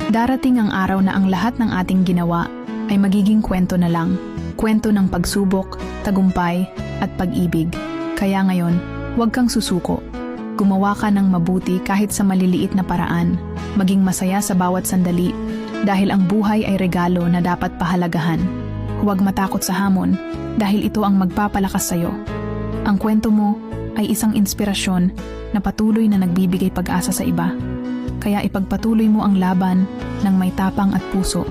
Darating ang araw na ang lahat ng ating ginawa ay magiging kwento na lang. Kwento ng pagsubok, tagumpay, at pag-ibig. Kaya ngayon, huwag kang susuko. Gumawa ka ng mabuti kahit sa maliliit na paraan. Maging masaya sa bawat sandali dahil ang buhay ay regalo na dapat pahalagahan. Huwag matakot sa hamon dahil ito ang magpapalakas sa'yo. Ang kwento mo ay isang inspirasyon na patuloy na nagbibigay pag-asa sa iba. Kaya ipagpatuloy mo ang laban ng may tapang at puso.